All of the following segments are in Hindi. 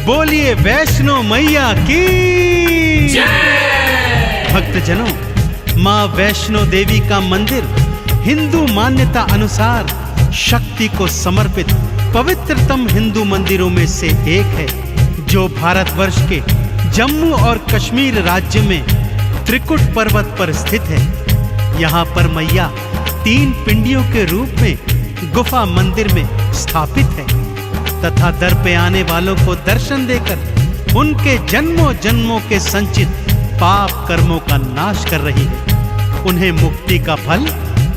बोलिए वैष्णो मैया की जय। भक्तजनों, माँ वैष्णो देवी का मंदिर हिंदू मान्यता अनुसार शक्ति को समर्पित पवित्रतम हिंदू मंदिरों में से एक है, जो भारतवर्ष के जम्मू और कश्मीर राज्य में त्रिकुट पर्वत पर स्थित है। यहाँ पर मैया 3 पिंडियों के रूप में गुफा मंदिर में स्थापित है तथा दर पे आने वालों को दर्शन देकर उनके जन्मों जन्मों के संचित पाप कर्मों का नाश कर रही है, उन्हें मुक्ति का फल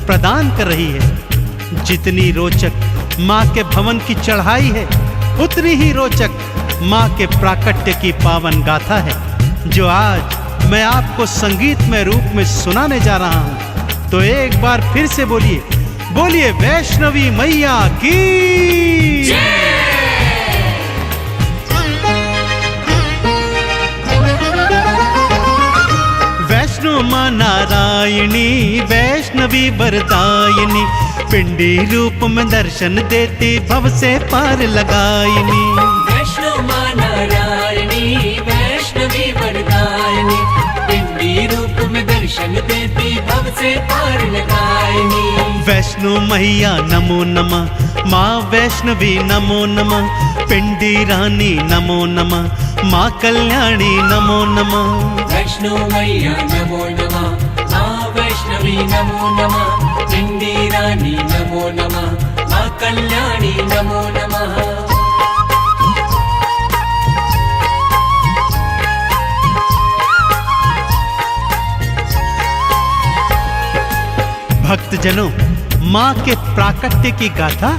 प्रदान कर रही है। जितनी रोचक माँ के भवन की चढ़ाई है, उतनी ही रोचक माँ के प्राकट्य की पावन गाथा है, जो आज मैं आपको संगीतमय रूप में सुनाने जा रहा हूँ। तो एक बार फिर से बोलिए, बोलिए वैष्णवी मैया की जय। वैष्णो माँ नारायणी वैष्णवी वरदायिनी, पिंडी रूप में दर्शन देती भव से पार लगायिनी। वैष्णो माँ नारायणी वैष्णवी वरदायिनी, पिंडी रूप में दर्शन देती भव से पार लगायिनी। वैष्णो मैया नमो नमः, माँ वैष्णवी नमो नमः, पिंडी रानी नमो नमः, माँ कल्याणी नमो नमः। वैष्णो मैया नमो नमः, माँ वैष्णवी नमो नमः, पिंडी रानी नमो नमः, माँ कल्याणी नमो नमः। भक्तजनों, माँ के प्राकट्य की गाथा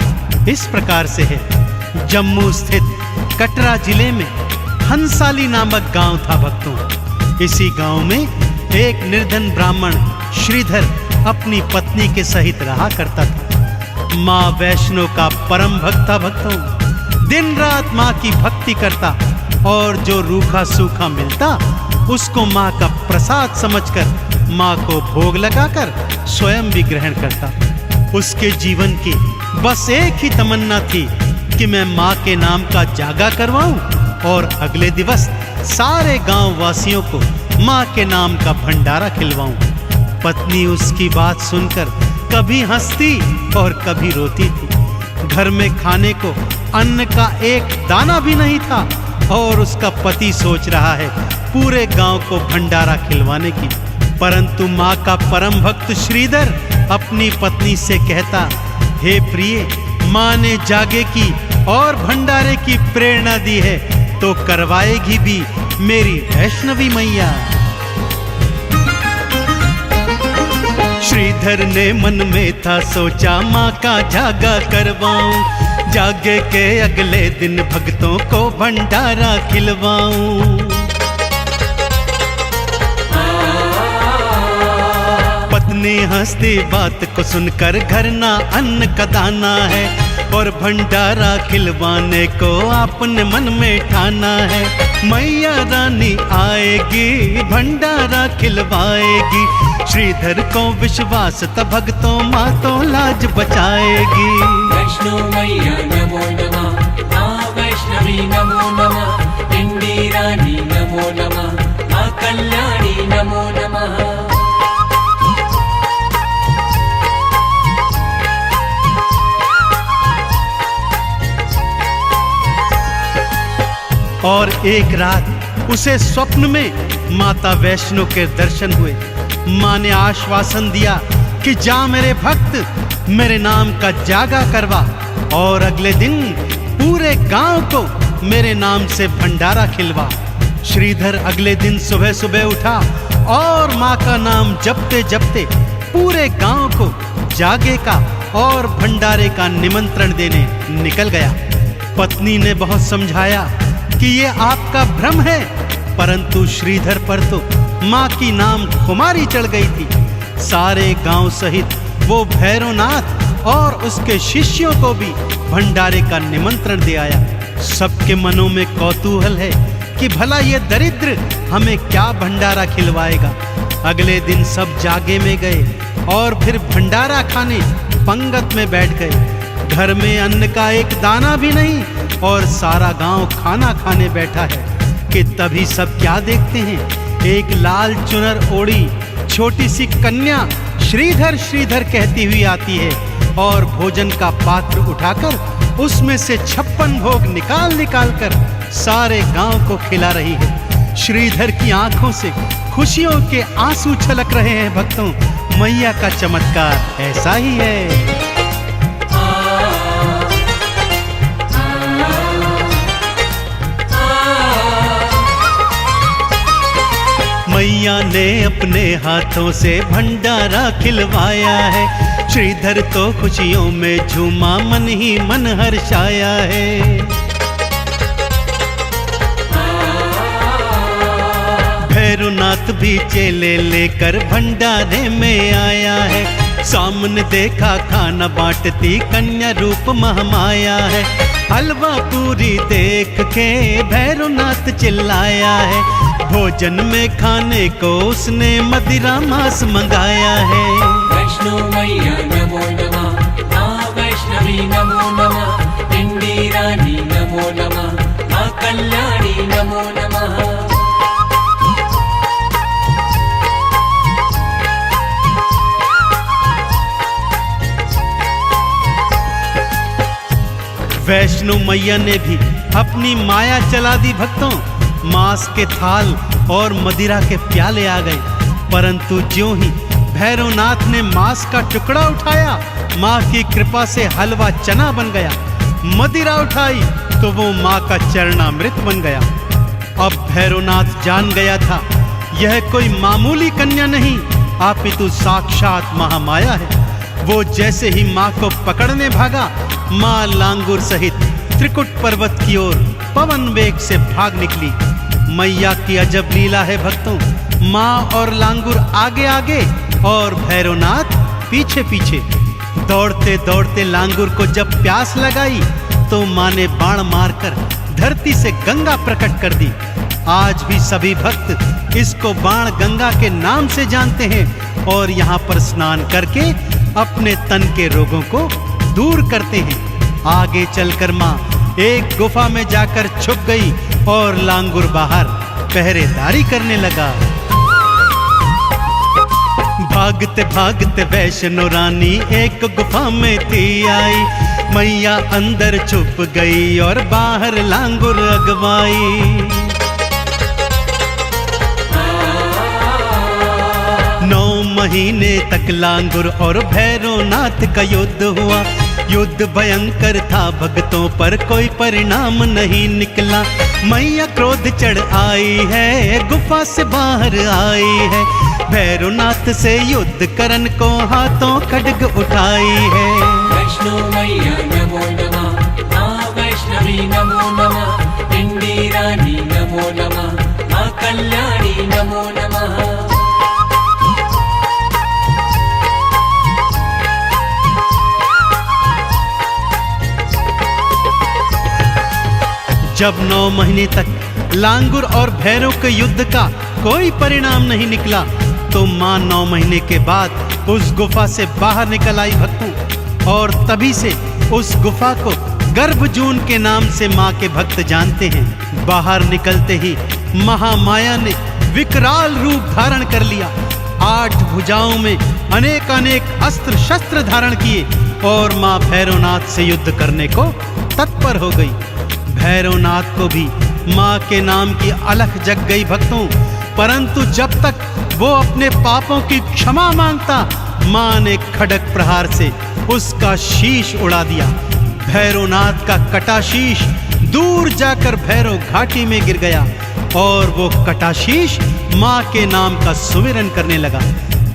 इस प्रकार से है। जम्मू स्थित कटरा जिले में हंसाली नामक गांव था भक्तों। इसी गांव में एक निर्धन ब्राह्मण श्रीधर अपनी पत्नी के सहित रहा करता था। माँ वैष्णो का परम भक्त था भक्तों। दिन रात माँ की भक्ति करता और जो रूखा सूखा मिलता उसको माँ का प्रसाद समझकर माँ को भोग लगाकर स्वयं भी ग्रहण करता। उसके जीवन की बस एक ही तमन्ना थी कि मैं माँ के नाम का जागा करवाऊं और अगले दिवस सारे गांव वासियों को माँ के नाम का भंडारा खिलवाऊं। पत्नी उसकी बात सुनकर कभी हंसती और कभी रोती थी। घर में खाने को अन्न का एक दाना भी नहीं था और उसका पति सोच रहा है पूरे गांव को भंडारा खिलवाने की। परंतु माँ का परम भक्त श्रीधर अपनी पत्नी से कहता, हे प्रिय, माँ ने जागे की और भंडारे की प्रेरणा दी है तो करवाएगी भी मेरी वैष्णवी मैया। श्रीधर ने मन में था सोचा माँ का जागा करवाऊं, जागे के अगले दिन भक्तों को भंडारा खिलवाऊं। पत्नी हंसती बात को सुनकर घर ना अन्न का दाना है और भंडारा खिलवाने को आपने मन में ठाना है। मैया रानी आएगी भंडारा खिलवाएगी, श्रीधर को विश्वास था भक्तों माँ तो लाज बचाएगी। वैष्णो मैया नमो नमः, माँ वैष्णवी नमो नमः, पिंडी रानी नमो नमः, माँ कल्याणी नमो नमः। और एक रात उसे स्वप्न में माता वैष्णो के दर्शन हुए। माँ ने आश्वासन दिया कि जा मेरे भक्त, मेरे नाम का जागा करवा और अगले दिन पूरे गांव को मेरे नाम से भंडारा खिलवा। श्रीधर अगले दिन सुबह सुबह उठा और माँ का नाम जपते जपते पूरे गांव को जागे का और भंडारे का निमंत्रण देने निकल गया। पत्नी ने बहुत समझाया कि ये आपका भ्रम है, परंतु श्रीधर पर तो माँ की नाम कुमारी चढ़ गई थी। सारे गांव सहित वो भैरवनाथ और उसके शिष्यों को भी भंडारे का निमंत्रण दे आया। सबके मनों में कौतूहल है कि भला ये दरिद्र हमें क्या भंडारा खिलवाएगा। अगले दिन सब जागे में गए और फिर भंडारा खाने पंगत में बैठ गए। घर में अन्न का एक दाना भी नहीं और सारा गांव खाना खाने बैठा है कि तभी सब क्या देखते हैं, एक लाल चुनर ओढ़ी छोटी सी कन्या श्रीधर श्रीधर कहती हुई आती है और भोजन का पात्र उठाकर उसमें से 56 भोग निकाल निकाल कर सारे गांव को खिला रही है। श्रीधर की आंखों से खुशियों के आंसू छलक रहे हैं। भक्तों, मैया का चमत्कार ऐसा ही है। मैया ने अपने हाथों से भंडारा खिलवाया है। श्रीधर तो खुशियों में झूमा, मन ही मन हर्षाया है। भैरवनाथ भी चेले लेकर भंडारे में आया है। सामने देखा खाना बांटती कन्या रूप महामाया है। हलवा पूरी देख के भैरवनाथ चिल्लाया है। भोजन में खाने को उसने मदिरा मांस मंगाया है। वैष्णो मैया नमो नमः, माँ वैष्णवी नमो नमः, पिंडी रानी नमो नमः, माँ कल्याणी नमो नमः। वैष्णो मैया ने भी अपनी माया चला दी। भक्तों, मांस के थाल और मदिरा के प्याले आ गए, परंतु ज्यों ही भैरवनाथ ने मांस का टुकड़ा उठाया, माँ की कृपा से हलवा चना बन गया। मदिरा उठाई तो वो माँ का चरणामृत बन गया। अब भैरवनाथ जान गया था यह कोई मामूली कन्या नहीं, अपितु साक्षात महामाया है। वो जैसे ही माँ को पकड़ने भागा, माँ लांगुर सहित त्रिकुट पर्वत की ओर पवन वेग से भाग निकली। मैया की अजब लीला है भक्तों। माँ और लांगुर आगे आगे और भैरवनाथ पीछे पीछे। दौड़ते दौड़ते लांगुर को जब प्यास लगाई तो माँ ने बाण मारकर धरती से गंगा प्रकट कर दी। आज भी सभी भक्त इसको बाण गंगा के नाम से जानते हैं और यहाँ पर स्नान करके अपने तन के रोगों को दूर करते हैं। आगे चलकर माँ एक गुफा में जाकर छुप गई और लांगुर बाहर पहरेदारी करने लगा। भागते भागते वैष्णो रानी एक गुफा में थी आई। मैया अंदर छुप गई और बाहर लांगुर अगवाई। 9 महीने तक लांगुर और भैरवनाथ का युद्ध हुआ। युद्ध भयंकर था, भक्तों पर कोई परिणाम नहीं निकला। मैया क्रोध चढ़ आई है, गुफा से बाहर आई है। भैरवनाथ से युद्ध करन को हाथों खड्ग उठाई है। वैष्णो मैया नमो नमः, माँ वैष्णवी नमो नमः, पिंडी रानी नमो नमः, माँ कल्याणी नमो नमः। जब 9 महीने तक लांगुर और भैरव के युद्ध का कोई परिणाम नहीं निकला तो माँ 9 महीने के बाद उस गुफा से बाहर निकल आई भक्तों। और तभी से उस गुफा को गर्भजून के नाम से माँ के भक्त जानते हैं। बाहर निकलते ही महामाया ने विकराल रूप धारण कर लिया। 8 भुजाओं में अनेक अनेक अस्त्र शस्त्र धारण किए और माँ भैरवनाथ से युद्ध करने को तत्पर हो गई। भैरवनाथ को भी माँ के नाम की अलख जग गई भक्तों, परंतु जब तक वो अपने पापों की क्षमा मांगता, माँ ने खड्ग प्रहार से उसका शीश उड़ा दिया। भैरवनाथ का कटा शीश दूर जाकर भैरव घाटी में गिर गया और वो कटा शीश माँ के नाम का सुमिरन करने लगा।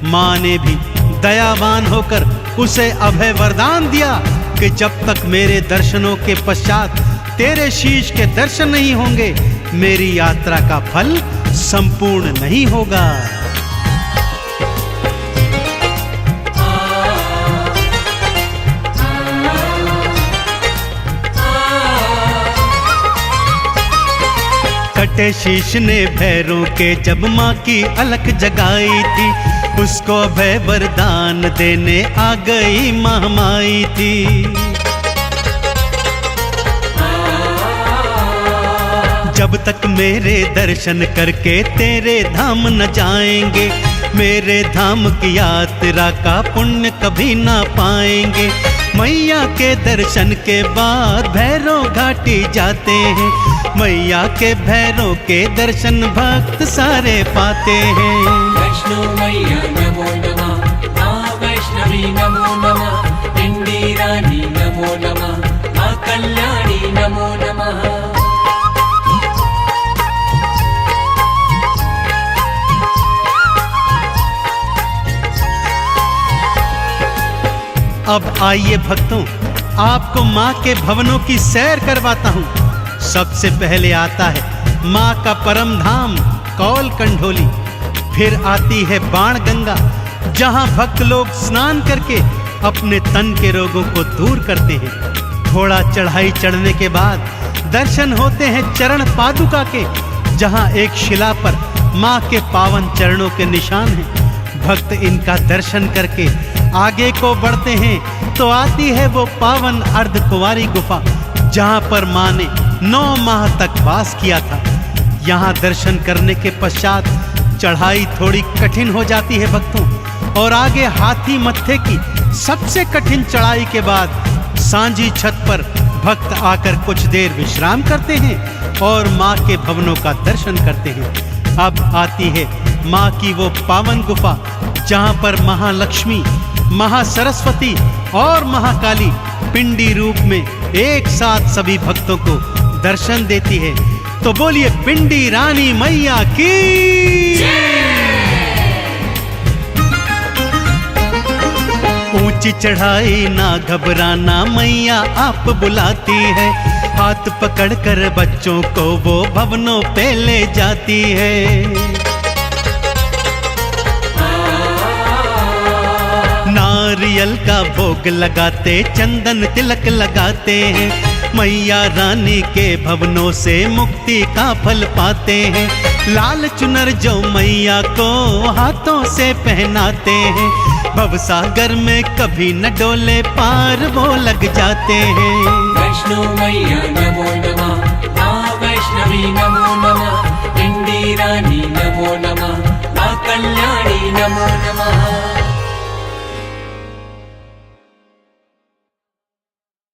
माँ ने भी दयावान होकर उसे अभय वरदान दिया कि जब तक मेरे दर्शनों के पश्चात तेरे शीश के दर्शन नहीं होंगे, मेरी यात्रा का फल संपूर्ण नहीं होगा। कटे शीश ने भैरों के जब माँ की अलख जगाई थी, उसको अभय वरदान देने आ गई महामाई थी। जब तक मेरे दर्शन करके तेरे धाम न जाएंगे, मेरे धाम की यात्रा का पुण्य कभी ना पाएंगे। मैया के दर्शन के बाद भैरव घाटी जाते हैं, मैया के भैरव के दर्शन भक्त सारे पाते हैं। वैष्णो मैया नमो नमः, माँ वैष्णवी नमो नमः, पिंडी रानी नमो नमः, माँ कल्याणी नमो नमः। अब आइए भक्तों, आपको माँ के भवनों की सैर करवाता हूँ। सबसे पहले आता है माँ का परम धाम कौल कंढोली, फिर आती है बाण गंगा, जहाँ भक्त लोग स्नान करके अपने तन के रोगों को दूर करते हैं। थोड़ा चढ़ाई चढ़ने के बाद दर्शन होते हैं चरण पादुका के, जहाँ एक शिला पर माँ के पावन चरणों के निशान हैं। भक्त इनका दर्शन करके आगे को बढ़ते हैं तो आती है वो पावन अर्धकुंवारी गुफा, जहाँ पर माँ ने 9 माह तक वास किया था। यहाँ दर्शन करने के पश्चात चढ़ाई थोड़ी कठिन हो जाती है भक्तों, और आगे हाथी मत्थे की सबसे कठिन चढ़ाई के बाद सांझी छत पर भक्त आकर कुछ देर विश्राम करते हैं और माँ के भवनों का दर्शन करते हैं। अब आती है माँ की वो पावन गुफा, जहाँ पर महालक्ष्मी, महासरस्वती और महाकाली पिंडी रूप में एक साथ सभी भक्तों को दर्शन देती है। तो बोलिए पिंडी रानी मैया की। ऊंची चढ़ाई ना घबराना, मैया आप बुलाती है, हाथ पकड़कर बच्चों को वो भवनों पे ले जाती है। नारियल का भोग लगाते, चंदन तिलक लगाते हैं, मैया रानी के भवनों से मुक्ति का फल पाते हैं। लाल चुनर जो मैया को हाथों से पहनाते हैं, भवसागर में कभी न डोले पार वो लग जाते हैं। वैष्णो मैया नमो नमः, माँ वैष्णवी नमो नमः, पिंडी रानी नमो नमः, माँ कल्याणी नमो नमः।